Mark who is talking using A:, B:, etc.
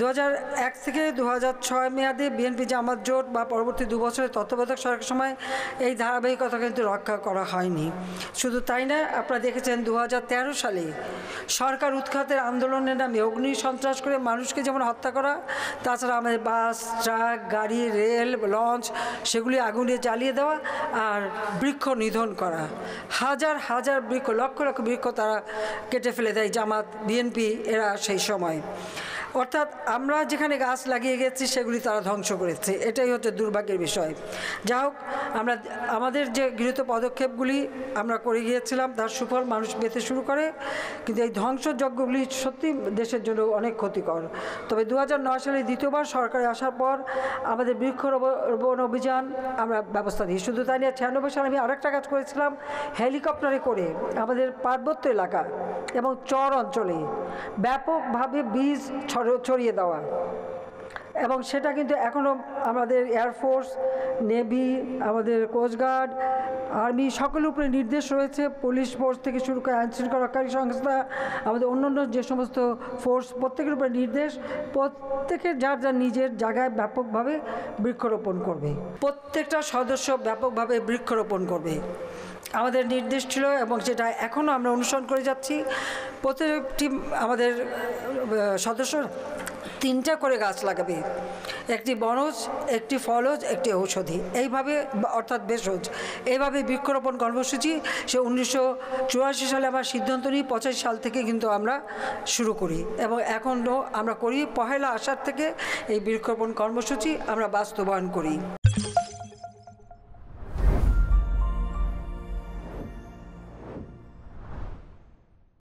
A: 2001 থেকে 2006 মেয়াদে বিএনপি জামাত জোট বা পরবর্তী 2 বছরের তত্ত্বাবধায়ক সরকারের সময় এই ধারাবাহিকতা কিন্তু রক্ষা করা হয়নি। শুধু তাই না, আপনারা দেখেছেন 2013 সালে সরকার উৎখাতের আন্দোলনের নামে অগ্নি সন্ত্রাস করে মানুষকে যেমন হত্যা করা, তাছাড়া আমাদের বাস, ট্রাক, গাড়ি, রেল, লঞ্চ সেগুলি আগুনে জ্বালিয়ে দেওয়া আর বৃক্ষ নিধন করা। হাজার হাজার বৃক্ষ, লক্ষ লক্ষ বৃক্ষ তারা কেটে ফেলে দেয় জামাত, বিএনপি এরা সেই সময়। অর্থাৎ আমরা যেখানে গাছ লাগিয়ে গেছি সেগুলি তারা ধ্বংস করেছে। এটাই হচ্ছে দুর্ভাগ্যের বিষয়। যা হোক, আমরা আমাদের যে গৃহীত পদক্ষেপগুলি আমরা করে গিয়েছিলাম তার সুফল মানুষ পেতে শুরু করে, কিন্তু এই ধ্বংসযজ্ঞগুলি সত্যি দেশের জন্য অনেক ক্ষতিকর। তবে 2009 সালে দ্বিতীয়বার সরকারে আসার পর আমাদের বৃক্ষরোপণ অভিযান আমরা ব্যবস্থা দিই। শুধু তাই নিয়ে 96 সালে আমি আরেকটা কাজ করেছিলাম, হেলিকপ্টারে করে আমাদের পার্বত্য এলাকা এবং চর অঞ্চলে ব্যাপকভাবে বীজ ছড়িয়ে দেওয়া, এবং সেটা কিন্তু এখনও আমাদের এয়ারফোর্স, নেভি, আমাদের কোস্টগার্ড, আর্মি সকলের উপরে নির্দেশ রয়েছে। পুলিশ ফোর্স থেকে শুরু করে আইনশৃঙ্খলাকারী সংস্থা, আমাদের অন্যান্য যে সমস্ত ফোর্স, প্রত্যেকের উপরে নির্দেশ, প্রত্যেকের যার যার নিজের জায়গায় ব্যাপকভাবে বৃক্ষরোপণ করবে, প্রত্যেকটা সদস্য ব্যাপকভাবে বৃক্ষরোপণ করবে আমাদের নির্দেশ ছিল, এবং সেটা এখনও আমরা অনুসরণ করে যাচ্ছি। প্রত্যেকটি আমাদের সদস্য 3টা করে গাছ লাগাবে, একটি বনজ, একটি ফলজ, একটি ঔষধি, এইভাবে অর্থাৎ ভেষজ। এইভাবে বৃক্ষরোপণ কর্মসূচি সে 1984 সালে আমরা সিদ্ধান্ত নিই, 85 সাল থেকে কিন্তু আমরা শুরু করি, এবং এখনও আমরা করি। 1 আষাঢ় থেকে এই বৃক্ষরোপণ কর্মসূচি আমরা বাস্তবায়ন করি।